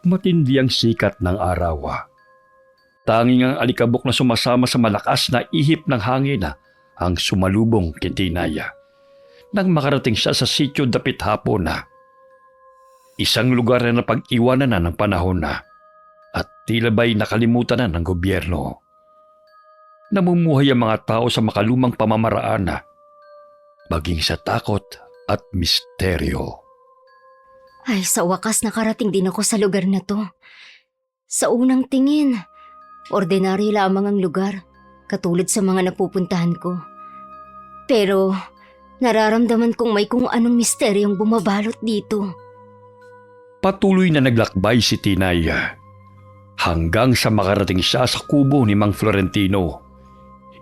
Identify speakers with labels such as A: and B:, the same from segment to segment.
A: Matindi ang sikat ng araw. Tanging ang alikabok na sumasama sa malakas na ihip ng hangin ang sumalubong kay Tinay. Nang makarating siya sa sitio dapit hapon isang lugar na napag-iwanan na ng panahon at tila ba'y nakalimutan na ng gobyerno. Namumuhay ang mga tao sa makalumang pamamaraan maging sa takot at misteryo.
B: Ay, sa wakas nakarating din ako sa lugar na to. Sa unang tingin, ordinaryo lamang ang lugar, katulad sa mga napupuntahan ko. Pero nararamdaman kong may kung anong misteryong bumabalot dito.
A: Patuloy na naglakbay si Tinay hanggang sa makarating siya sa kubo ni Mang Florentino,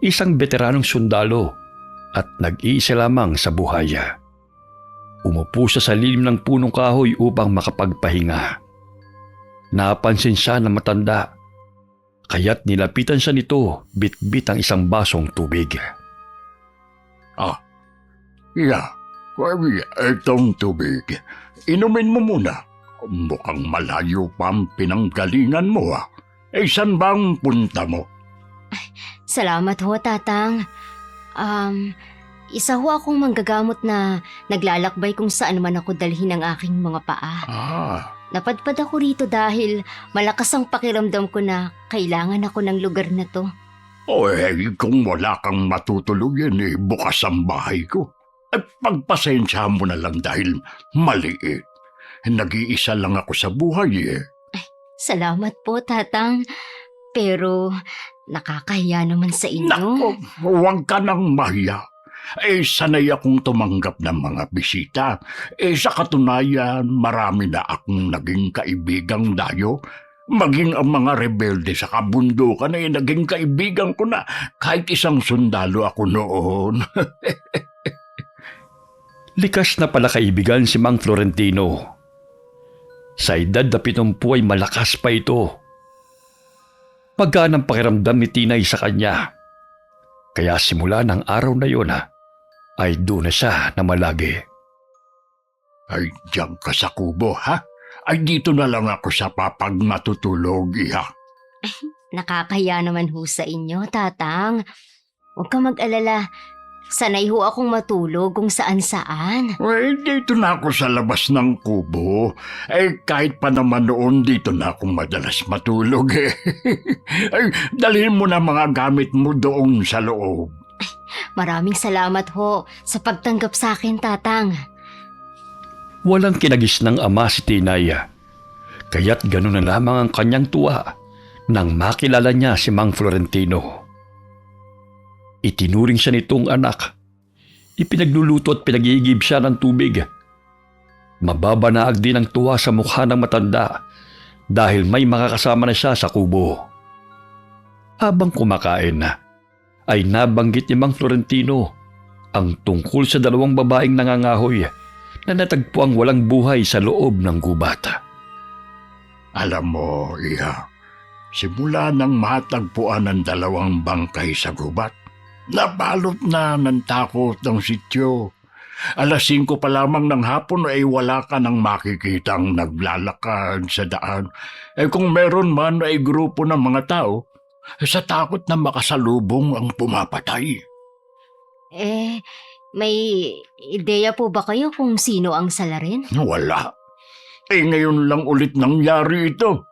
A: isang veteranong sundalo at nag-iisa lamang sa buhay. Umupo siya sa lilim ng punong kahoy upang makapagpahinga. Napansin siya na matanda, kaya't nilapitan siya nito bit-bit ang isang basong tubig.
C: Itong tubig. Inumin mo muna. Mukhang malayo pa ang pinanggalingan mo. Saan ba ang punta mo?
B: Salamat ho, Tatang. Isa ho akong manggagamot na naglalakbay kung saan man ako dalhin ang aking mga paa. Napadpad ako rito dahil malakas ang pakiramdam ko na kailangan ako ng lugar na to.
C: Kung wala kang matutuluyan, bukas ang bahay ko. Pagpasensya mo na lang dahil maliit. Nag-iisa lang ako sa buhay.
B: Salamat po, Tatang. Pero nakakahiya naman sa inyo.
C: Naku, huwag ka nang mahiya. Sanay akong tumanggap ng mga bisita. Sa katunayan, marami na akong naging kaibigang dayo. Maging ang mga rebelde sa kabundukan naging kaibigan ko na kahit isang sundalo ako noon.
A: Likas na pala kaibigan si Mang Florentino. Sa edad na 70 ay malakas pa ito. Magaan ang pakiramdam ni Tinay sa kanya. Kaya simula ng araw na yun ay doon na siya namalagi.
C: Ay, diyan ka sa kubo, ha? Ay, dito na lang ako sa papag matutulog, iha.
B: Nakakahiya naman ho sa inyo, Tatang. Huwag ka mag-alala. Sanay ho akong matulog kung saan-saan.
C: Dito na ako sa labas ng kubo. Kahit pa naman noon, dito na ako madalas matulog. Dalhin mo na mga gamit mo doon sa loob.
B: Maraming salamat ho sa pagtanggap sa akin, Tatang.
A: Walang kinagis ng ama si Tinay. Kaya't ganun na lamang ang kanyang tuwa nang makilala niya si Mang Florentino. Itinuring siya nitong anak. Ipinagluluto at pinag-iigib siya ng tubig. Mababanaag din ang tuwa sa mukha ng matanda dahil may makakasama na siya sa kubo. Habang kumakain ay nabanggit ni Mang Florentino ang tungkol sa dalawang babaeng nangangahoy na natagpuang walang buhay sa loob ng gubat.
C: Alam mo, iha, simula nang matagpuan ang dalawang bangkay sa gubat, nabalot na ng takot ng sityo. 5:00 pa lamang ng hapon ay wala ka nang makikitang naglalakad sa daan. Kung meron man ay grupo ng mga tao, sa takot na makasalubong ang pumapatay.
B: May ideya po ba kayo kung sino ang salarin?
C: Wala. Ngayon lang ulit nangyari ito.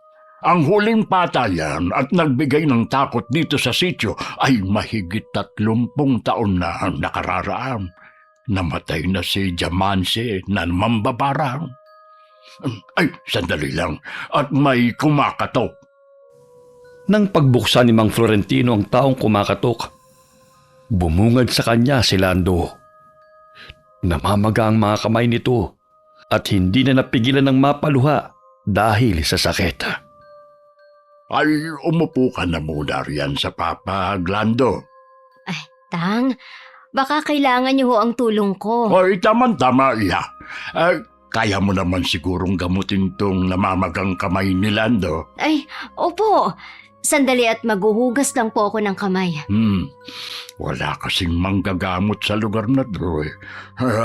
C: Ang huling patayan at nagbigay ng takot dito sa sityo ay mahigit 30 taon na ang nakararaan. Namatay na si Diamante na mambabarang. Sandali lang. At may kumakatok.
A: Nang pagbuksan ni Mang Florentino ang taong kumakatok, bumungad sa kanya si Lando. Namamaga ang mga kamay nito at hindi na napigilan ng mapaluha dahil sa sakit.
C: Umupo ka na muna riyan sa papag, Lando.
B: Tang, baka kailangan niyo ho ang tulong ko.
C: Tama-tama, iha. Kaya mo naman sigurong gamutin tong namamagang kamay ni Lando.
B: Opo. Sandali at maghuhugas lang po ako ng kamay.
C: Wala kasing manggagamot sa lugar na to eh.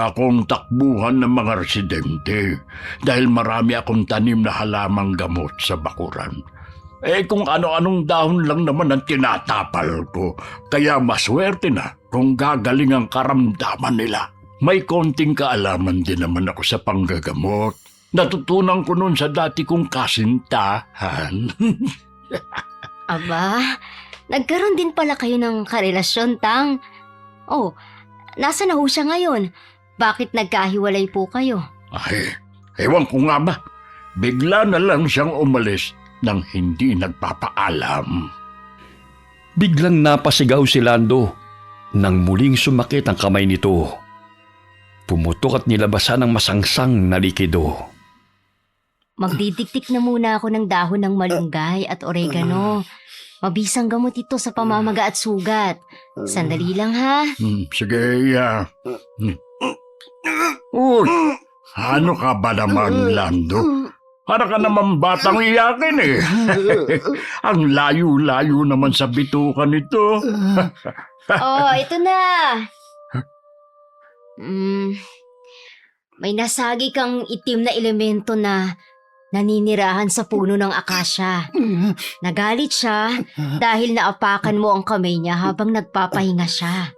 C: Akong takbuhan ng mga residente dahil marami akong tanim na halamang gamot sa bakuran. Kung ano-anong dahon lang naman ang tinatapal ko, kaya maswerte na kung gagaling ang karamdaman nila. May konting kaalaman din naman ako sa panggagamot. Natutunan ko nun sa dati kong kasintahan.
B: Aba, nagkaroon din pala kayo ng karelasyon, Tang. Oh, nasa na ho siya ngayon? Bakit nagkahiwalay po kayo?
C: Ay, ewan ko nga ba. Bigla na lang siyang umalis nang hindi nagpapaalam.
A: Biglang napasigaw si Lando nang muling sumakit ang kamay nito. Pumutok at nilabasan ng masangsang na likido.
B: Magdidiktik na muna ako ng dahon ng malunggay at oregano. Mabisang gamot ito sa pamamaga at sugat. Sandali lang ha.
C: Sige, Uy, ano ka ba naman, Lando? Para ka naman batang iyakin eh. Ang layo-layo naman sa bitukan nito.
B: Oh, ito na. May nasagi kang itim na elemento na naninirahan sa puno ng akasya. Nagalit siya dahil naapakan mo ang kamay niya habang nagpapahinga siya.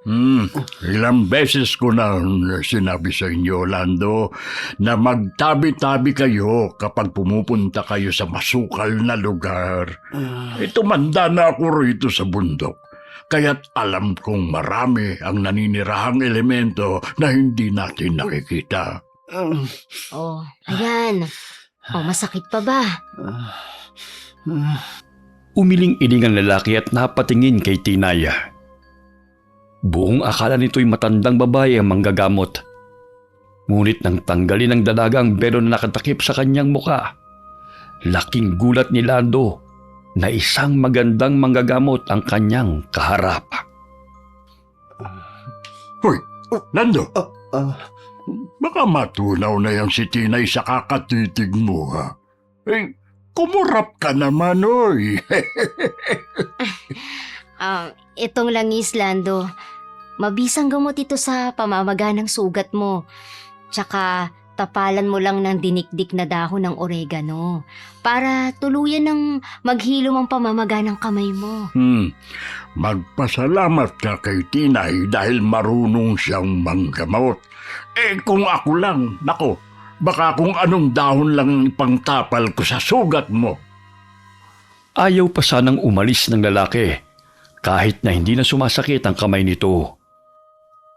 C: Ilang beses ko na sinabi sa inyo, Lando, na magtabi-tabi kayo kapag pumupunta kayo sa masukal na lugar. Tumanda na ako rito sa bundok. Kaya't alam kong marami ang naninirahang elemento na hindi natin nakikita.
B: Oh, ayan. Oh, masakit pa ba?
A: Umiling-iling ang lalaki at napatingin kay Tinaya. Buong akala nito'y matandang babae ang manggagamot. Ngunit nang tanggalin ng dalaga ang belo na nakatakip sa kanyang muka, laking gulat ni Lando na isang magandang manggagamot ang kanyang kaharap.
C: Hoy, Lando! Baka matunaw na yung si Tinay sa kakatitig mo, ha? Kumurap ka naman, oy.
B: Itong langis, Lando. Mabisang gamot ito sa pamamaga ng sugat mo. Tsaka tapalan mo lang ng dinikdik na dahon ng oregano para tuluyan ng maghilom ang pamamaga ng kamay mo.
C: Magpasalamat ka kay Tinay dahil marunong siyang manggamot. Kung ako lang, nako, baka kung anong dahon lang ipangtapal ko sa sugat mo.
A: Ayaw pa sanang umalis ng lalaki kahit na hindi na sumasakit ang kamay nito,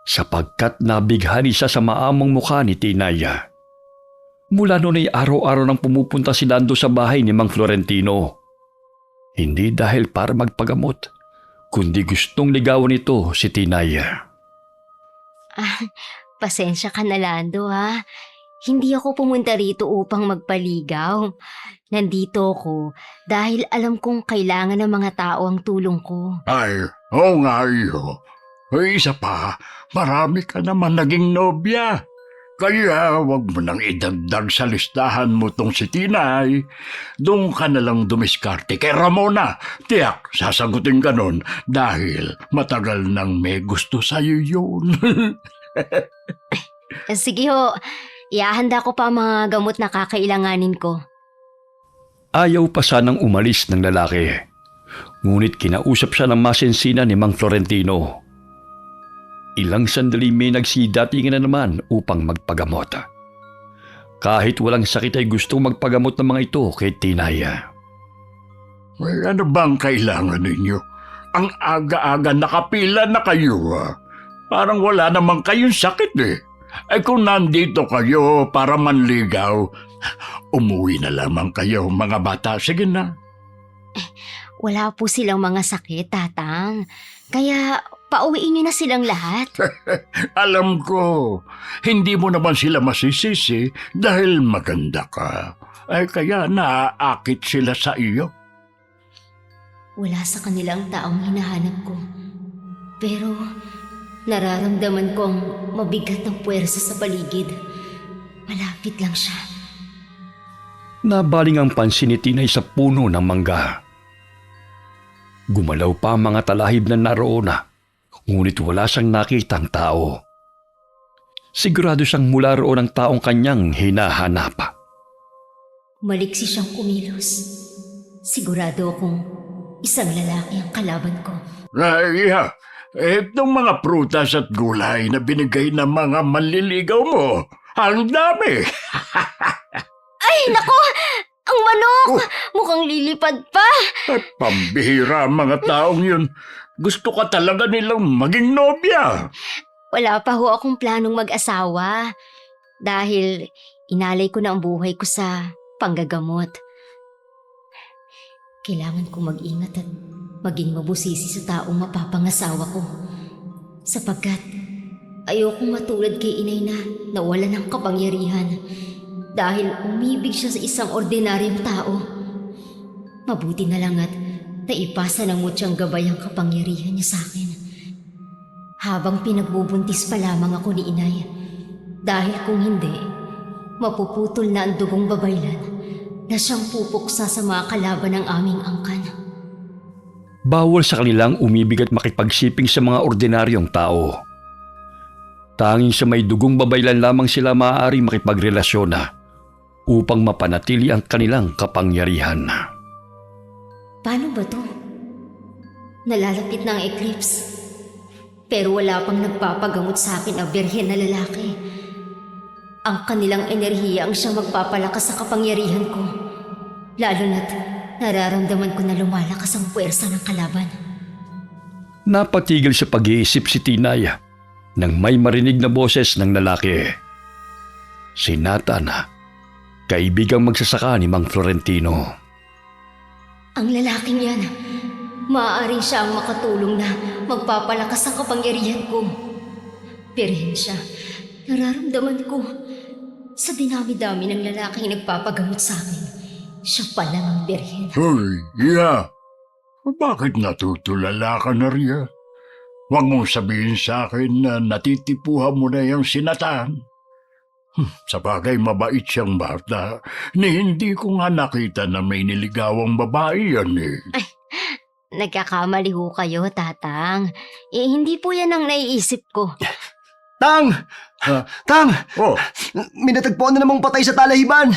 A: sapagkat nabighani siya sa maamong mukha ni Tinaya. Mula noon ay araw-araw nang pumupunta si Lando sa bahay ni Mang Florentino. Hindi dahil para magpagamot, kundi gustong ligawan nito si Tinaya.
B: Pasensya ka na, Lando, ha? Hindi ako pumunta rito upang magpaligaw. Nandito ako dahil alam kong kailangan ng mga tao ang tulong ko.
C: Ay, oo nga iyo. Isa pa, marami ka naman naging nobya. Kaya wag mo nang idagdag sa listahan mo tong si Tinay. Doon ka na lang dumiskarte kay Ramona. Tiyak, sasagutin ka nun dahil matagal nang may gusto sa'yo yun.
B: Sige ho, ihahanda ko pa ang mga gamot na kakailanganin ko.
A: Ayaw pa sanang umalis ng lalaki, ngunit kinausap siya ng masinsina ni Mang Florentino. Ilang sandali may nagsidatingan na naman upang magpagamot. Kahit walang sakit ay gustong magpagamot ng mga ito kay Tinaya.
C: Ano bang kailangan ninyo? Ang aga-aga nakapila na kayo, ha? Parang wala namang kayong sakit eh. Kung nandito kayo para manligaw, umuwi na lamang kayo mga bata. Sige na.
B: Wala po silang mga sakit, Tatang. Kaya pauwiin niyo na silang lahat.
C: Alam ko, hindi mo naman sila masisisi dahil maganda ka. Kaya naaakit sila sa iyo.
B: Wala sa kanilang taong hinahanap ko. Pero nararamdaman kong mabigat ang puwersa sa paligid. Malapit lang siya.
A: Nabaling ang pansin ni Tinay sa puno ng mangga. Gumalaw pa ang mga talahib na naroon ngunit wala siyang nakitang tao. Sigurado siyang mula roon ang taong kanyang hinahanap.
B: Maliksi siyang kumilos. Sigurado akong isang lalaki ang kalaban ko.
C: Iha, itong mga prutas at gulay na binigay ng mga manliligaw mo, ang dami.
B: Ay, nako! Ang manok!
C: Oh.
B: Mukhang lilipad pa!
C: At pambihira ang mga taong yun. Gusto ka talaga nilang maging nobya.
B: Wala pa ho akong planong mag-asawa. Dahil inalay ko na ang buhay ko sa panggagamot. Kailangan kong mag-ingat at maging mabusisi sa taong mapapangasawa ko. Sapagkat ayokong matulad kay inay na nawala ng kapangyarihan dahil umibig siya sa isang ordinaryong tao. Mabuti na lang at naipasa ng mutyang gabay ang kapangyarihan niya sa akin. Habang pinagbubuntis pa lamang ako ni inay. Dahil kung hindi, mapuputol na ang dugong babaylan na siyang pupuksa sa mga kalaban ng aming angkan.
A: Bawal sa kanilang umibig at makipagsiping sa mga ordinaryong tao. Tanging sa may dugong babaylan lamang sila maaari makipagrelasyon upang mapanatili ang kanilang kapangyarihan.
B: Paano ba to? Nalalapit na ang eclipse. Pero wala pang nagpapagamot sa akin ang birhen na lalaki. Ang kanilang enerhiya ang siyang magpapalakas sa kapangyarihan ko. Lalo na't nararamdaman ko na lumalakas ang puwersa ng kalaban.
A: Napatigil sa pag-iisip si Tinay nang may marinig na boses ng lalaki. Si Nathan, kaibigang magsasaka ni Mang Florentino.
B: Ang lalaking yan, maaaring siya ang makatulong na magpapalakas ang kapangyarihan ko. Birhen siya, nararamdaman ko. Sa dinami-dami ng lalaking nagpapagamot sa akin, siya pala ang birhen.
C: Hoy, Iha, bakit natutulala ka na riya? Huwag mong sabihin sa akin na natitipuhan mo na yung sinatan. Sa bagay mabait siyang bata, ni hindi ko nga nakita na may niligawang babae yan eh.
B: Nagkakamali ho kayo, Tatang. Hindi po yan ang naiisip ko.
D: Tang! Tang!
C: Oh,
D: May natagpuan na namang patay sa talahiban.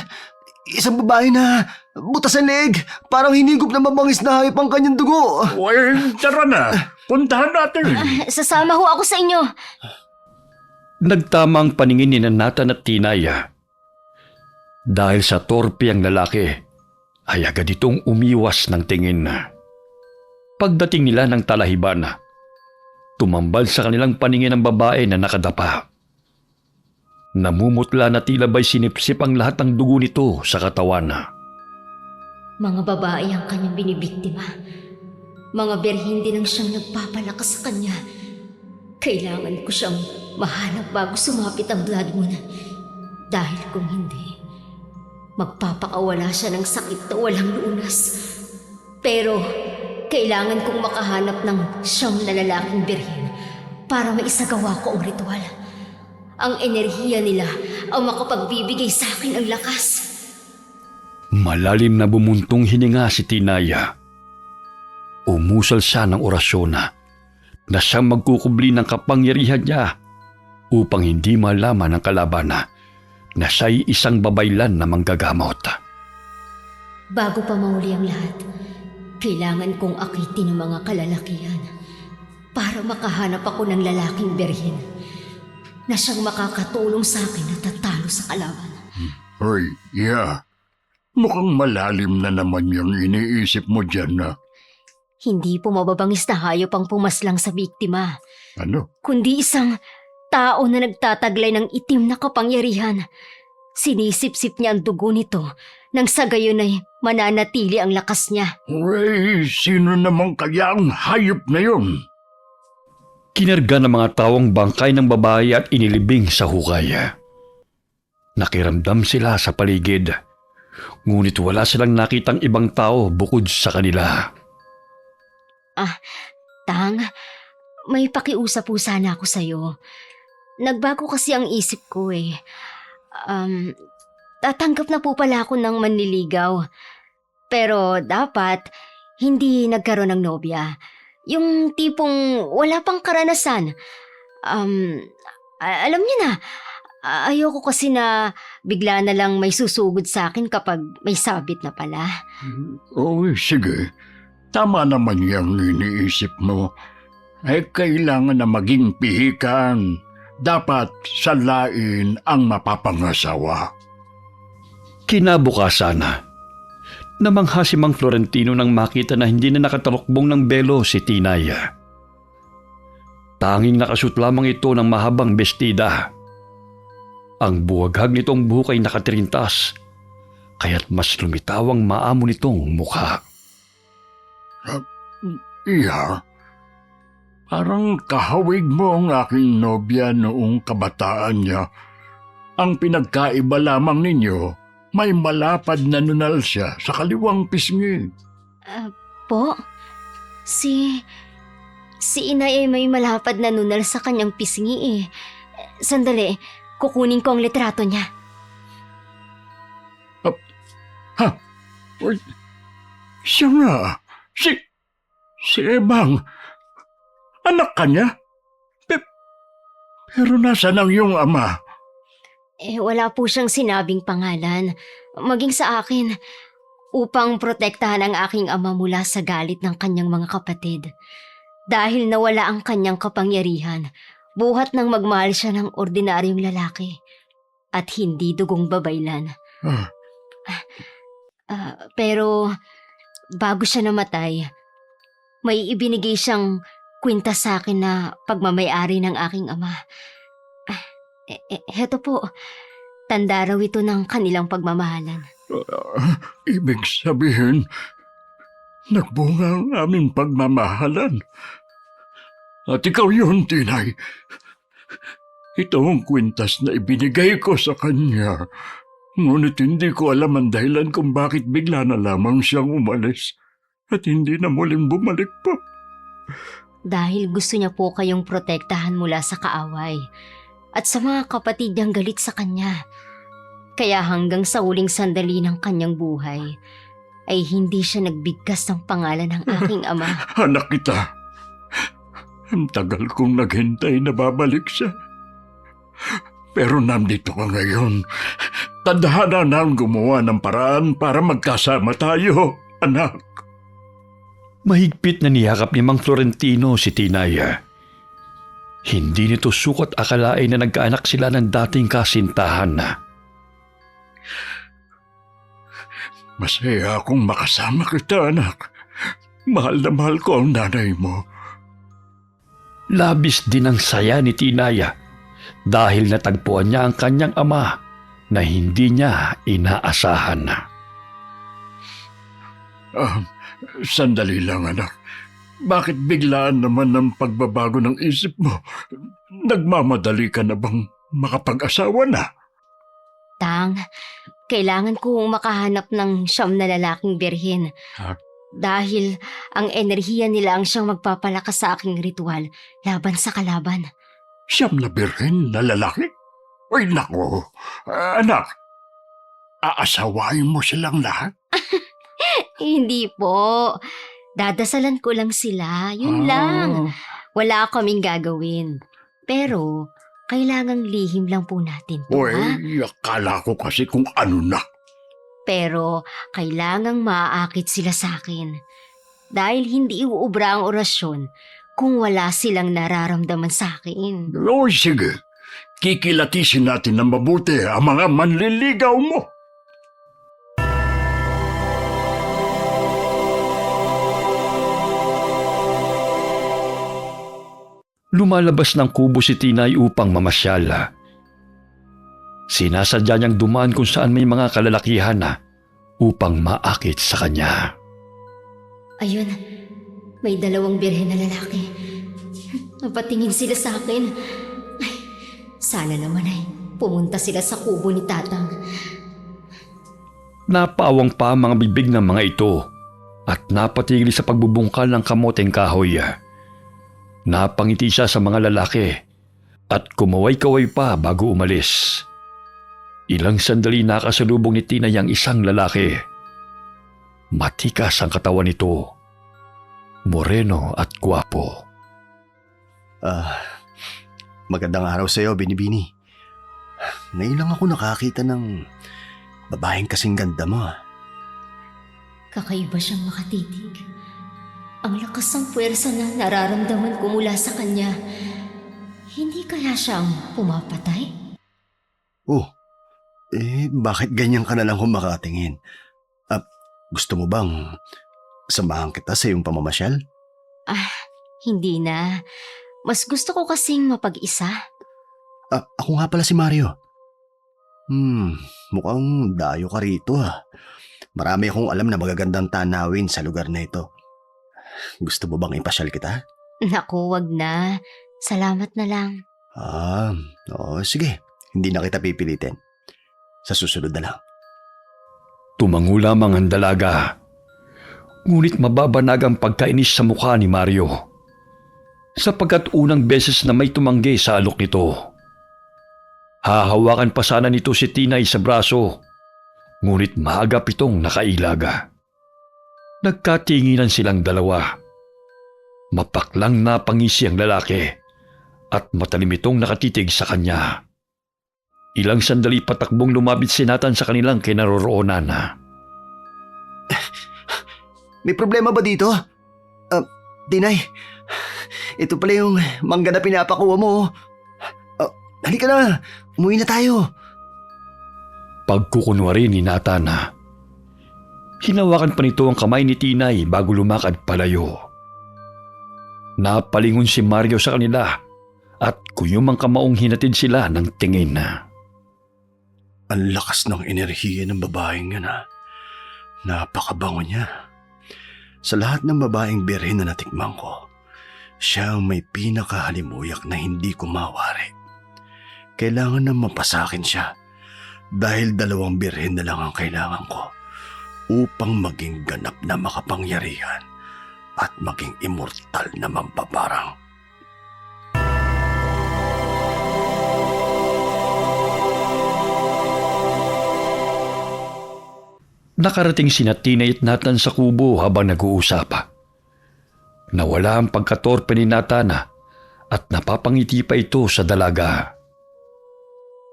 D: Isang babae na butas ang leeg. Parang hinigop na mabangis na hayop ang kanyang dugo.
C: well, tara na. Puntahan natin.
B: Sasama ho ako sa inyo.
A: Nagtama ang paningin ni Nathan at Tinay. Dahil sa torpe ang lalaki, ay agad itong umiwas ng tingin. Pagdating nila ng talahiban, tumambal sa kanilang paningin ang babae na nakadapa. Namumutla na tila ba'y sinipsip ang lahat ng dugo nito sa katawan.
B: Mga babae ang kanyang binibiktima. Mga berhin din ang siyang nagpapalakas sa kanya. Kailangan ko siyang mahanap bago sumapit ang blood moon. Dahil kung hindi, magpapakawala siya ng sakit na walang lunas. Pero kailangan kong makahanap ng siyam na lalaking birhen para maisagawa ko ang ritual. Ang enerhiya nila ang makapagbibigay sa akin ng lakas.
A: Malalim na bumuntong hininga si Tinaya. Umusal siya ng orasyon na siyang magkukubli ng kapangyarihan niya upang hindi malaman ng kalaban na siya'y isang babaylan na manggagamot.
B: Bago pa mahuli ang lahat, kailangan kong akitin ang mga kalalakihan para makahanap ako ng lalaking birhen na siyang makakatulong sa akin at tatalo sa kalaban.
C: Hoy, Iha. Mukhang malalim na naman yung iniisip mo dyan na.
B: Hindi po mababangis na hayop ang pumaslang sa biktima,
C: Ano?
B: kundi isang tao na nagtataglay ng itim na kapangyarihan. Sinisip-sip niya ang dugo nito nang sa gayon ay mananatili ang lakas niya.
C: Uy, sino naman kaya ang hayop na yun?
A: Kinarga ng mga tawang bangkay ng babae at inilibing sa hukay. Nakiramdam sila sa paligid, ngunit wala silang nakitang ibang tao bukod sa kanila.
B: Tang, may pakiusap po sana ako sa'yo. Nagbago kasi ang isip ko eh. Tatanggap na po pala ako ng manliligaw. Pero dapat, Hindi nagkaroon ng nobya. Yung tipong wala pang karanasan. Alam niyo na, ayoko kasi na bigla na lang may susugod sa akin kapag may sabit na pala.
C: Oo, sige. Tama naman yung iniisip mo. Kailangan na maging pihikan. Dapat salain ang mapapangasawa.
A: Kinabukasan na. Namangha si Mang Florentino nang makita na hindi na nakatalukbong ng belo si Tinaya. Tanging nakasut lamang ito ng mahabang bestida. Ang buwaghag nitong buhok ay nakatirintas, kaya't mas lumitaw ang maamo nitong mukha.
C: Iha, parang kahawig mo ang aking nobya noong kabataan niya. Ang pinagkaiba lamang ninyo, may malapad na nunal siya sa kaliwang pisngi.
B: Po? Si inay ay may malapad na nunal sa kanyang pisngi eh. Sandali, kukunin ko ang litrato niya.
C: Uy, siya nga. Si Ebang. Anak ka niya? Pero nasaan ang iyong ama?
B: Wala po siyang sinabing pangalan, maging sa akin, upang protektahan ang aking ama mula sa galit ng kanyang mga kapatid. Dahil nawala ang kanyang kapangyarihan, buhat nang magmahal siya ng ordinaryong lalaki at hindi dugong babaylan. Pero bago siya namatay, may ibinigay siyang kwintas sa akin na pagmamayari ng aking ama. Heto po, tanda raw ito ng kanilang pagmamahalan.
C: Ibig sabihin, nagbunga ang aming pagmamahalan. At ikaw yun, Tinay. Ito ang kwintas na ibinigay ko sa kanya. Ngunit hindi ko alam ang dahilan kung bakit bigla na lamang siyang umalis at hindi na muling bumalik pa.
B: Dahil gusto niya po kayong protektahan mula sa kaaway at sa mga kapatid niyang galit sa kanya. Kaya hanggang sa huling sandali ng kanyang buhay, ay hindi siya nagbigkas ng pangalan ng aking ama.
C: Anak kita, ang tagal kong naghintay na babalik siya. Pero nandito ka ngayon. Tadhana na ang gumawa ng paraan para magkasama tayo, anak.
A: Mahigpit na niyakap ni Mang Florentino si Tinaya. Hindi nito sukat akalain na nagkaanak sila ng dating kasintahan na.
C: Masaya akong makasama kita, anak. Mahal na mahal ko ang nanay mo.
A: Labis din ang saya ni Tinaya dahil natagpuan niya ang kanyang ama na hindi niya inaasahan na.
C: Sandali lang, anak. Bakit biglaan naman ang pagbabago ng isip mo? Nagmamadali ka na bang makapag-asawa na?
B: Tang, kailangan kong makahanap ng siyam na lalaking birhen. Dahil ang enerhiya nila ang siyang magpapalakas sa aking ritual laban sa kalaban.
C: Siyam na birhen na lalaki? Ay, nako. Anak, aasawain mo silang lahat?
B: Hindi po. Dadasalan ko lang sila. Yun lang. Wala kaming gagawin. Pero, kailangang lihim lang po natin to,
C: Uy,
B: ha?
C: akala ko kasi kung ano na.
B: Pero, kailangang maaakit sila sa akin. Dahil hindi uubra ang orasyon kung wala silang nararamdaman sa akin.
C: O sige, kikilatisin natin ng mabuti ang mga manliligaw mo.
A: Lumalabas ng kubo si Tinay upang mamasyal. Sinasadya niyang dumaan kung saan may mga kalalakihan na upang maakit sa kanya.
B: Ayun, may dalawang birhen na lalaki. Napatingin sila sa akin. Ay, sana naman ay pumunta sila sa kubo ni Tatang.
A: Napawang pa ang mga bibig ng mga ito at napatigil sa pagbubungkal ng kamoteng kahoy. Napangiti siya sa mga lalaki at kumaway-kaway pa bago umalis. Ilang sandali nakasalubong ni Tinay ang isang lalaki. Matikas ang katawan nito moreno at gwapo.
D: Magandang araw sa iyo, Binibini. Ngayon lang ako nakakita ng babaeng kasing ganda mo.
B: Kakaiba siyang makatitig. Ang lakas ng puwersa na nararamdaman ko mula sa kanya. Hindi kaya siyang pumapatay?
D: Oh, bakit ganyan ka na lang kumakatingin? Gusto mo bang samahan kita sa iyong pamamasyal?
B: Hindi na. Mas gusto ko kasing mapag-isa.
D: Ako nga pala si Mario. Mukhang dayo ka rito Marami akong alam na magagandang tanawin sa lugar na ito. Gusto mo bang ipasyal kita?
B: Naku, wag na. Salamat na lang.
D: Oo, sige. Hindi na kita pipilitin. Sa susunod na lang.
A: Tumango lamang ang dalaga. Ngunit mababanag ang pagkainis sa mukha ni Mario. Sapagkat unang beses na may tumanggi sa alok nito. Hahawakan pa sana nito si Tinay sa braso. Ngunit maagap itong nakailaga. Nagkatinginan silang dalawa. Mapaklang napangisi ang lalaki at matalim itong nakatitig sa kanya. Ilang sandali patakbong lumapit si Nathan sa kanilang kinaroroonan.
D: May problema ba dito? Tinay, ito pala yung mangga na pinapakuha mo. Halika na, umuwi na tayo.
A: Pagkukunwari ni Nathan. Hinawakan pa nito ang kamay ni Tinay bago lumakad palayo. Napalingon si Mario sa kanila at kuyumang kamaong hinatid sila ng tingin.
D: Ang lakas ng enerhiya ng babaeng yan Napakabango niya. Sa lahat ng babaeng birhen na natikman ko, siya ang may pinakahalimuyak na hindi ko mawari. Kailangan na mapasakin siya dahil 2 birhen na lang ang kailangan ko upang maging ganap na makapangyarihan at maging immortal na mambabarang.
A: Nakarating sina Tinay at Nathan sa kubo habang nag-uusap. Nawala ang pagkatorpe ni Nathan at napapangiti pa ito sa dalaga.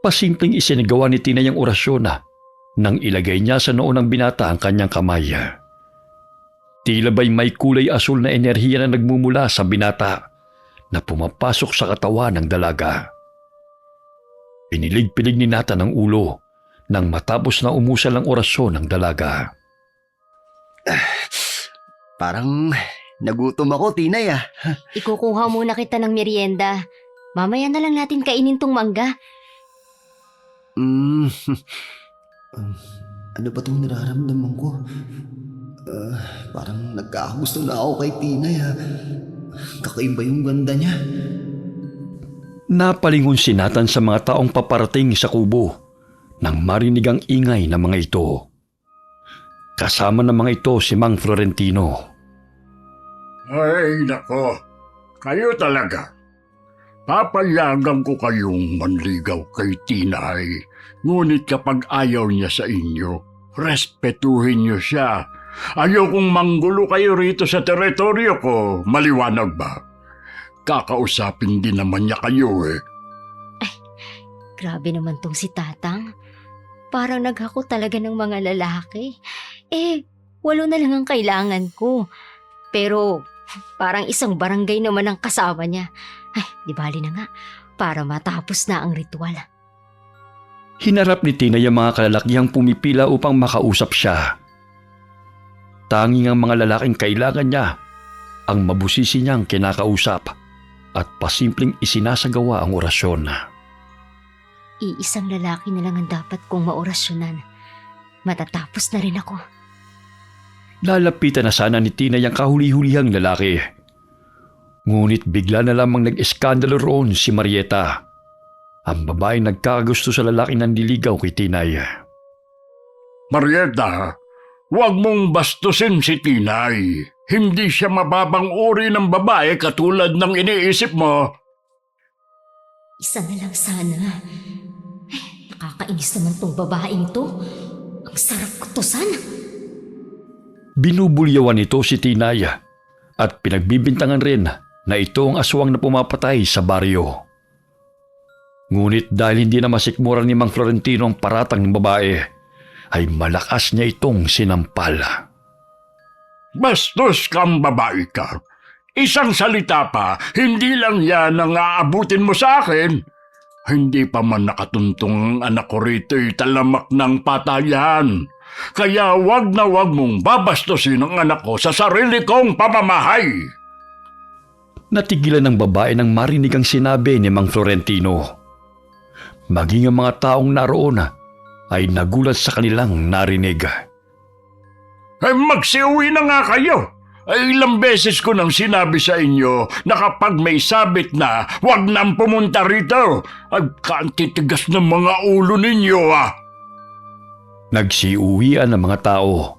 A: Pasimpleng isinagawa ni Tinay ang orasyon nang ilagay niya sa noo ng binata ang kanyang kamay. Tila ba'y may kulay asul na enerhiya na nagmumula sa binata na pumapasok sa katawan ng dalaga. Pinilig-pilig ni Nathan ang ulo nang matapos na umusal ang orasyon ng dalaga.
D: Parang nagutom ako, Tinay
B: Ikukuha muna kita ng merienda. Mamaya na lang natin kainin tong mangga.
D: Ano ba itong nararamdaman ko? Parang nagkakagusto na ako kay Tinay Kakaiba yung ganda niya.
A: Napalingon si Nathan sa mga taong paparating sa kubo nang marinig ang ingay ng mga ito. Kasama ng mga ito si Mang Florentino.
C: Ay, nako. Kayo talaga. Papayagan ko kayong manligaw kay Tinay. Ngunit kapag ayaw niya sa inyo, respetuhin niyo siya. Ayokong manggulo kayo rito sa teritoryo ko. Maliwanag ba? Kakausapin din naman niya kayo
B: Grabe naman tong si Tatang. Parang naghako talaga ng mga lalaki. 8 na lang ang kailangan ko. Pero parang isang barangay naman ang kasama niya. Di bali na nga, para matapos na ang ritual.
A: Hinarap ni Tinay ang mga kalalakihang pumipila upang makausap siya. Tanging ang mga lalaking kailangan niya ang mabusisi niyang kinakausap at pasimpleng isinasagawa ang orasyon.
B: Iisang lalaki na lang ang dapat kong maorasyonan. Matatapos na rin ako.
A: Lalapitan na sana ni Tinay ang kahuli-hulihang lalaki. Ngunit bigla na lamang nag-eskandalo roon si Marieta, ang babaeng nagkakagusto sa lalaking nandiligaw kay Tinay.
C: Marieta, huwag mong bastusin si Tinay. Hindi siya mababang uri ng babae katulad ng iniisip mo.
B: Isa na lang sana. Nakakainis naman tong babaeng to. Ang sarap kutusan.
A: Binubulyawan nito si Tinay at pinagbibintangan rin na ito ang aswang na pumapatay sa baryo. Ngunit dahil hindi na masikmura ni Mang Florentino ang paratang ng babae, ay malakas niya itong sinampal.
C: Bastos kang babae ka. Isang salita pa, hindi lang yan ang aabutin mo sa akin. Hindi pa man nakatuntong ang anak ko rito'y talamak ng patayan. Kaya wag na wag mong babastusin ang anak ko sa sarili kong pamamahay.
A: Natigilan ng babae nang marinig ang sinabi ni Mang Florentino. Maging ang mga taong naroon ay nagulat sa kanilang narinig.
C: Ay magsiuwi na nga kayo. Ay ilang beses ko nang sinabi sa inyo na kapag may sabit na, wag nang pumunta rito. Ay kantitigas ng mga ulo ninyo
A: Nagsiuwian ng mga tao.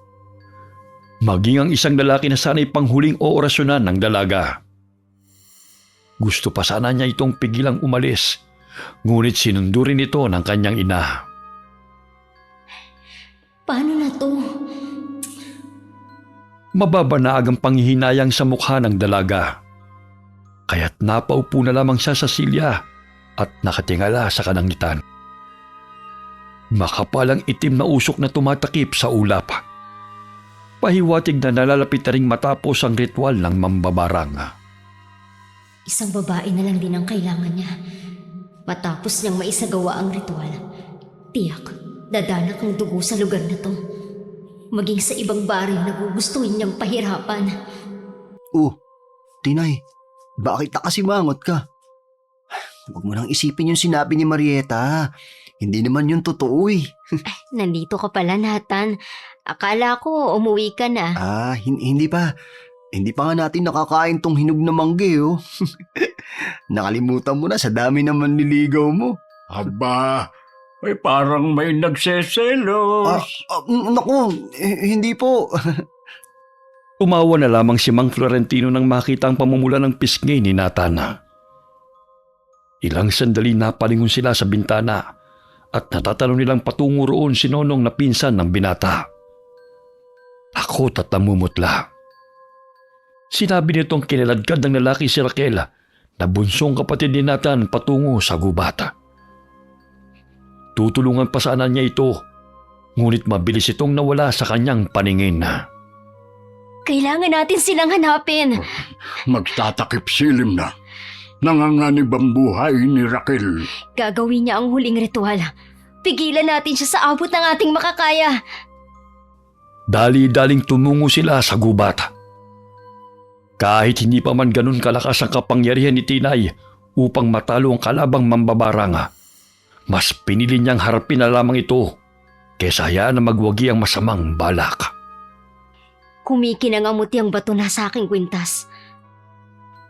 A: Maging ang isang lalaki na sana'y panghuling oorasyonan ng dalaga. Gusto pa sana niya itong pigilang umalis, ngunit sinundo rin ito ng kanyang ina.
B: Paano na to?
A: Mababanaag ang panghihinayang sa mukha ng dalaga. Kaya't napaupo na lamang siya sa silya at nakatingala sa kalangitan. Makapalang itim na usok na tumatakip sa ulap. Pahiwatig na nalalapit na ring matapos ang ritual ng mambabarang.
B: Isang babae na lang din ang kailangan niya. Matapos niyang maisagawa ang ritual, tiyak, dadanak ang dugo sa lugar na to. Maging sa ibang baryo na gugustuhin niyang pahirapan.
E: Tinay, bakit nakasimangot ka? Huwag mo nang isipin yung sinabi ni Marieta. Hindi naman yun totoo eh.
B: Nandito ka pala, Nathan. Akala ko umuwi ka na.
E: Hindi pa. Hindi pa nga natin nakakain tong hinog na mangge, oh. Nakalimutan mo na sa dami naman niligaw mo.
C: Aba, ay parang may nagseselos.
E: Naku, hindi po.
A: Tumawa na lamang si Mang Florentino nang makita ang pamumula ng pisngi ni Nathan. Ilang sandali napalingon sila sa bintana at natatanong nilang patungo roon si Nonong na pinsan ng binata. Takot at namumutla. Sinabi nitong kiniladkad ng lalaki si Raquel na bunsong kapatid ni Nathan patungo sa gubat. Tutulungan pa sana niya ito, ngunit mabilis itong nawala sa kanyang paningin.
B: Kailangan natin silang hanapin.
C: Magtatakip silim na. Nanganganib ang buhay ni Raquel.
B: Gagawin niya ang huling ritual. Pigilan natin siya sa abot ng ating makakaya.
A: Dali-daling tumungo sila sa gubat. Kahit hindi pa man ganun kalakas ang kapangyarihan ni Tinay upang matalo ang kalabang mambabarang, mas pinili niyang harapin na lamang ito kaysa hayaan na magwagi ang masamang balak.
B: Kumikinangamuti ang bato na sa aking kwintas.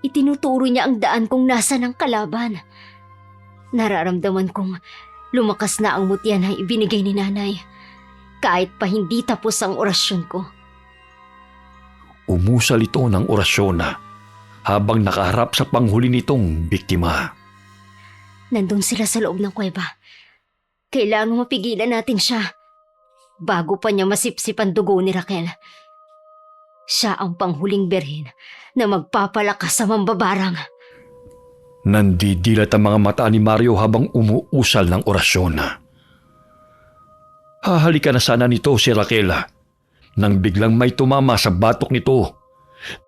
B: Itinuturo niya ang daan kung nasa ng kalaban. Nararamdaman kong lumakas na ang mutya na ibinigay ni nanay. Kahit pa hindi tapos ang orasyon ko.
A: Umusal ito ng orasyon habang nakaharap sa panghuli nitong biktima.
B: Nandun sila sa loob ng kuweba. Kailangan mapigilan natin siya bago pa niya masipsip ang dugo ni Raquel. Siya ang panghuling berhen na magpapalakas sa mambabarang.
A: Nandidilat ang mga mata ni Mario habang umuusal ng orasyon. Hahalikan na sana nito si Raquel nang biglang may tumama sa batok nito,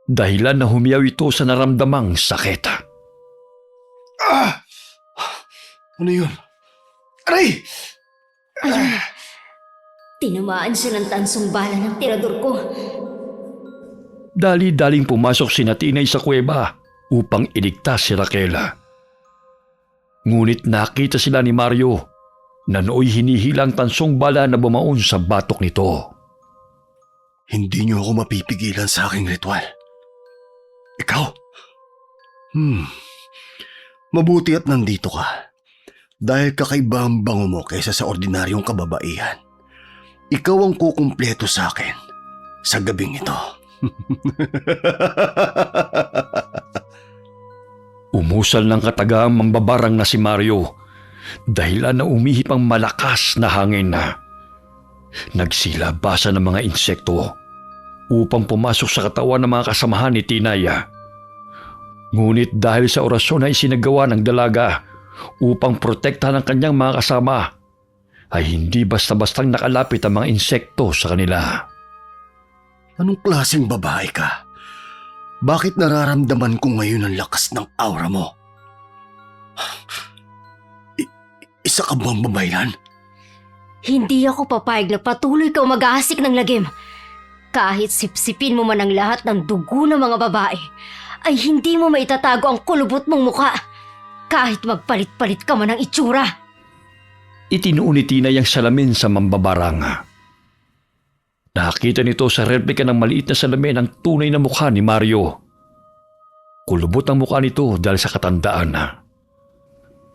A: dahilan na humiyaw ito sa naramdamang sakit.
E: Ano yun? Aray!
B: Ayun, tinamaan siya ng tansong bala ng tirador ko.
A: Dali-daling pumasok si Tinay sa kuweba upang iligtas si Raquel. Ngunit nakita sila ni Mario na nooy hinihilang tansong bala na bumaon sa batok nito.
D: Hindi niyo ako mapipigilan sa aking ritual. Ikaw? Mabuti at nandito ka. Dahil kakaiba ang bango mo kaysa sa ordinaryong kababaihan. Ikaw ang kukumpleto sa akin sa gabing ito.
A: Umusal ng katagaang mambabarang na si Mario dahilan na umihip ang malakas na hangin. Nagsilabasa ng mga insekto. upang pumasok sa katawan ng mga kasamahan ni Tinaya. Ngunit dahil sa orasyon na isinagawa ng dalaga upang protektahan ang kanyang mga kasama, ay hindi basta-bastang nakalapit ang mga insekto sa kanila.
D: Anong klaseng babae ka? Bakit nararamdaman ko ngayon ang lakas ng aura mo? Isa ka bang babayan?
B: Hindi ako papayag na patuloy ka mag-aasik ng lagim. Kahit sipsipin mo man ang lahat ng dugo ng mga babae, ay hindi mo maitatago ang kulubot mong muka. Kahit magpalit-palit ka man ng itsura.
A: Itinuon ni Tinay ang salamin sa mambabarang. Nakita nito sa replika ng maliit na salamin ang tunay na mukha ni Mario. Kulubot ang mukha nito dahil sa katandaan.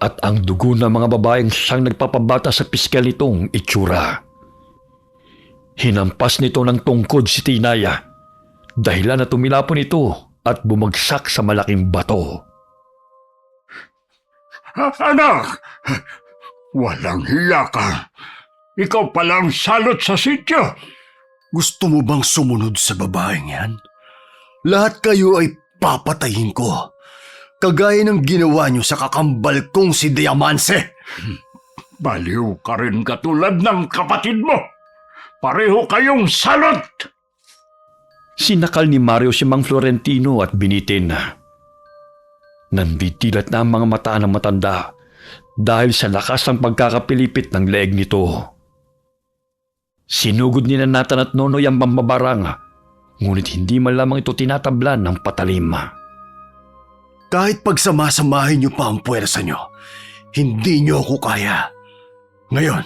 A: At ang dugo ng mga babaeng siyang nagpapabata sa piskal nitong itsura. Hinampas nito ng tungkod si Tinaya, dahilan na tumilapon ito at bumagsak sa malaking bato.
C: Anak! Walang hiya ka. Ikaw palang salot sa sityo.
D: Gusto mo bang sumunod sa babaeng yan? Lahat kayo ay papatayin ko. Kagaya ng ginawa niyo sa kakambal kong si Diamante.
C: Baliw ka rin katulad ng kapatid mo. Pareho kayong salot!
A: Sinakal ni Mario si Mang Florentino at binitin. Nanditilat na ang mga mata ng matanda dahil sa lakas ng pagkakapilipit ng leeg nito. Sinugod ni Nathan at Nonoy ang mambabarang, ngunit hindi man lamang ito tinatablan ng patalim.
D: Kahit pagsamasamahin niyo pa ang puwersa niyo, hindi niyo ako kaya. Ngayon,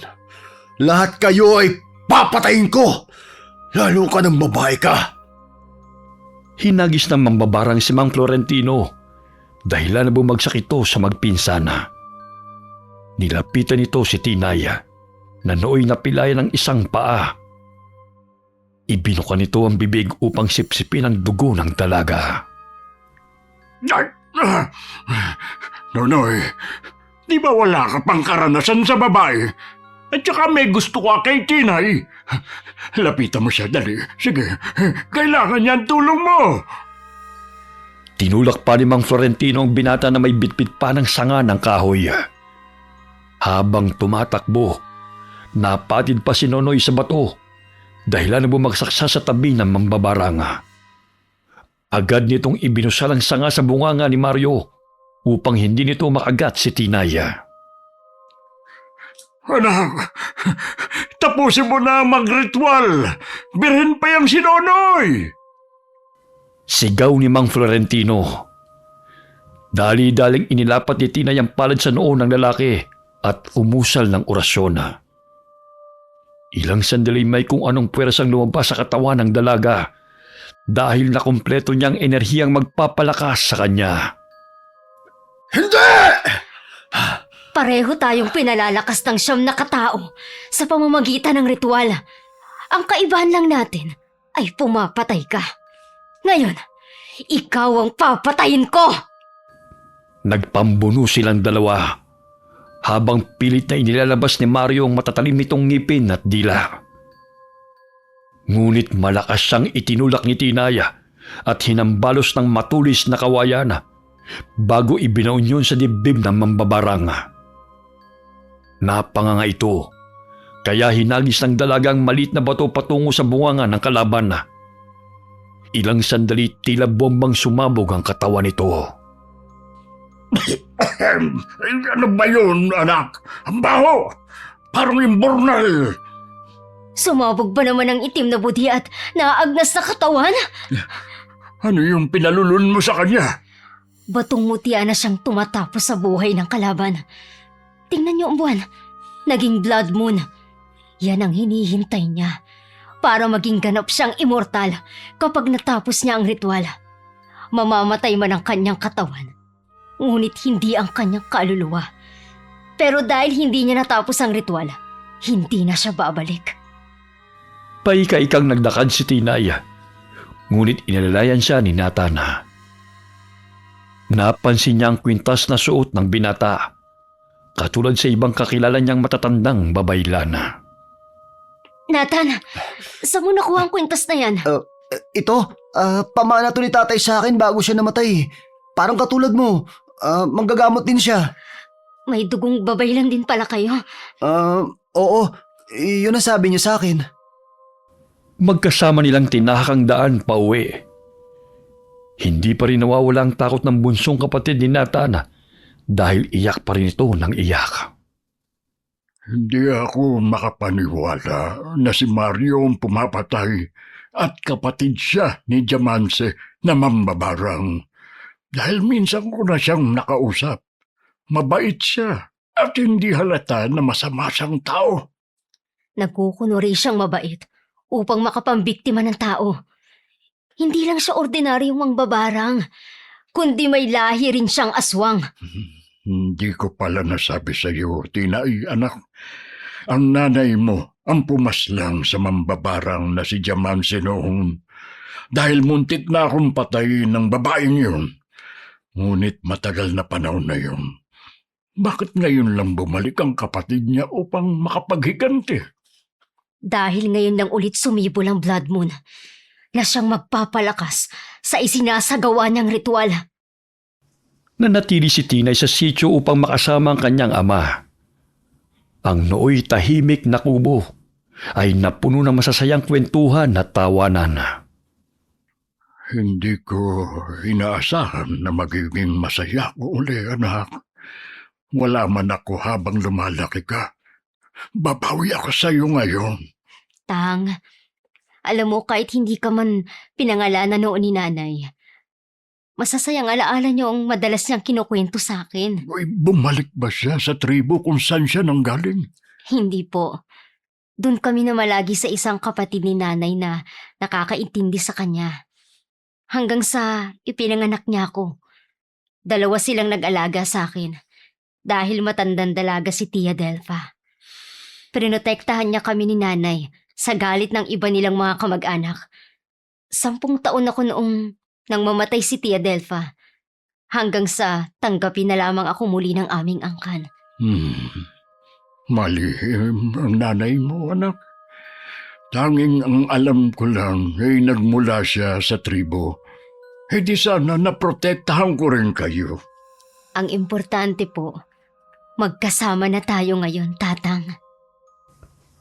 D: lahat kayo ay papatayin ko! Lalo ka ng babae ka!
A: Hinagis ng mambabarang si Mang Florentino dahilan na bumagsak ito sa magpinsana. Nilapitan nito si Tinaya na nooy napilayan ng isang paa. Ibinuka nito ang bibig upang sipsipin ang dugo ng dalaga.
C: Nonoy, di ba wala ka pang karanasan sa babae? At saka may gusto ka kay Tinay. Lapitan mo siya, dali. Sige, kailangan niya ang tulong mo.
A: Tinulak pa ni Mang Florentino ang binata na may bitbit pa ng sanga ng kahoy. Habang tumatakbo, napatid pa si Nonoy sa bato dahilan na bumagsak siya sa tabi ng mambabarang. Agad nitong ibinusal ang sanga sa bunganga ni Mario upang hindi nito makagat si Tinaya.
C: Anak, tapusin mo na mag-ritual. Birhen pa yung si Nonoy.
A: Sigaw ni Mang Florentino. Dali-daling inilapat ni Tinay ang palad sa noo ng lalaki at umusal ng orasyon. Ilang sandali may kung anong puwersang lumabas sa katawan ng dalaga dahil nakumpleto niyang enerhiyang magpapalakas sa kanya.
D: Hindi!
B: Pareho tayong pinalalakas ng siyam na katao sa pamamagitan ng ritual. Ang kaibahan lang natin ay pumapatay ka. Ngayon, ikaw ang papatayin ko!
A: Nagpambuno silang dalawa habang pilit na inilalabas ni Mario ang matatalim nitong ngipin at dila. Ngunit malakas siyang itinulak ni Tinaya at hinambalos ng matulis na kawayan bago ibinaon yun sa dibdib ng mambabarang. Napanganga ito, kaya hinagis ng dalagang maliit na bato patungo sa bunganga ng kalaban. Ilang sandali tila bombang sumabog ang katawan nito.
C: Ano ba yun, anak? Ang baho! Parang imburnal!
B: Sumabog ba naman ang itim na budi at naaagnas na katawan?
C: Ano yung pinalulun mo sa kanya?
B: Batong mutya na siyang tumatapos sa buhay ng kalaban. Tingnan niyo ang buwan. Naging blood moon. Yan ang hinihintay niya para maging ganap siyang immortal kapag natapos niya ang ritual. Mamamatay man ang kanyang katawan, ngunit hindi ang kanyang kaluluwa. Pero dahil hindi niya natapos ang ritual, hindi na siya babalik.
A: Paika-ikang nagdakad si Tinaya, ngunit inalalayan siya ni Nathan. Napansin niya ang kwintas na suot ng binata, katulad sa ibang kakilala niyang matatandang babaylana.
B: Nathan, saan mo nakuha ang kwintas na yan?
E: Ito, pamana to ni tatay sa akin bago siya namatay. Parang katulad mo, manggagamot din siya.
B: May dugong babay lang din pala kayo.
E: Oo, yun ang sabi niya sa akin.
A: Magkasama nilang tinahak ang daan pauwi. Hindi pa rin nawawala ang takot ng bunsong kapatid ni Natana dahil iyak pa rin ito ng iyak.
C: Hindi ako makapaniwala na si Mario ang pumapatay at kapatid siya ni Diamante na mambabarang. Dahil minsan ko na siyang nakausap. Mabait siya at hindi halata na masama siyang tao.
B: Nagkukunwari siyang mabait upang makapambiktima ng tao. Hindi lang siya ordinaryong mangbabarang, kundi may lahi rin siyang aswang.
C: Hindi ko pala nasabi sa iyo, Tinay, anak. Ang nanay mo ang pumaslang sa mambabarang na si Diamante noon. Dahil muntik na akong patayin ng babaeng yun. Ngunit matagal na panahon na yun. Bakit ngayon lang bumalik ang kapatid niya upang makapaghiganti?
B: Dahil ngayon lang ulit sumibol ang blood moon na siyang magpapalakas sa isinasagawa niyang ritual.
A: Nanatili si Tinay sa sityo upang makasama ang kanyang ama. Ang nooy tahimik na kubo ay napuno ng masasayang kwentuhan at tawanan.
C: Hindi ko inaasahan na magiging masaya ko uli, anak. Wala man ako habang lumalaki ka. Babawi ako sa iyo ngayon.
B: Tang, alam mo kahit hindi ka man pinangalanan noon ni nanay, masasayang alaala niyo ang madalas niyang kinukwento sa akin.
C: Uy, bumalik ba siya sa tribo kung saan siya nanggaling?
B: Hindi po. Doon kami na malagi sa isang kapatid ni nanay na nakakaintindi sa kanya. Hanggang sa ipinanganak niya ako. 2 silang nag-alaga sa akin dahil matandang dalaga si Tia Delpha. Prinotektahan niya kami ni nanay sa galit ng iba nilang mga kamag-anak. 10 taon ako noong nang mamatay si Tia Delpha. Hanggang sa tanggapin na lamang ako muli ng aming angkan.
C: Malihim ang nanay mo, anak. Tanging ang alam ko lang ay nagmula siya sa tribo. E di sana naprotektahan ko rin kayo.
B: Ang importante po, magkasama na tayo ngayon, Tatang.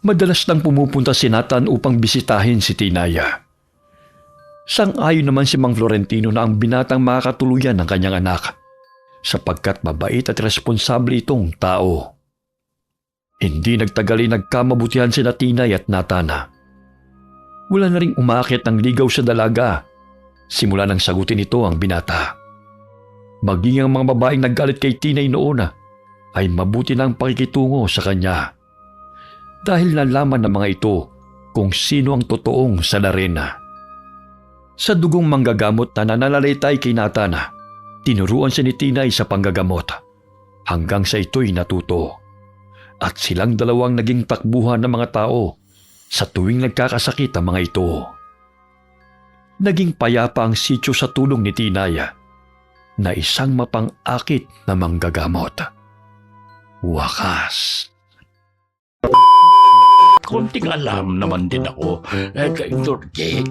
A: Madalas nang pumupunta si Nathan upang bisitahin si Tinaya. Sang-ayon naman si Mang Florentino na ang binatang makakatuluyan ng kanyang anak sapagkat mabait at responsable itong tao. Hindi nagtagal ay nagkamabutihan sina Tinay at Natana. Wala na ring umaakit ng ligaw sa dalaga. Simula nang sagutin ito ang binata. Maging ang mga babaeng naggalit kay Tinay noon ay mabuti na ang pakikitungo sa kanya. Dahil nalaman ng mga ito kung sino ang totoong salarena. Sa dugong manggagamot na nananalaytay kay Natana, tinuruan siya ni Tinay sa panggagamot hanggang sa ito'y natuto. At silang dalawang naging takbuhan ng mga tao sa tuwing nagkakasakit ang mga ito. Naging payapa ang sityo sa tulong ni Tinaya na isang mapang-akit na manggagamot. Wakas.
C: Konting alam naman din ako kay Dorje.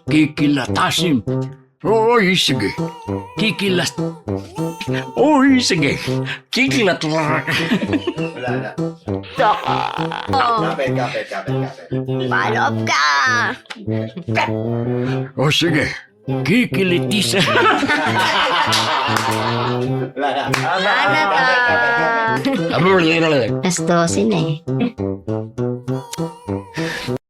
C: Kikilatasin. Oy, sige. Kikilat. Oy, sige. Kikilat.
E: Kapit.
B: Palop ka!
C: O sige. Kikilitis.
B: Alas 12 na eh.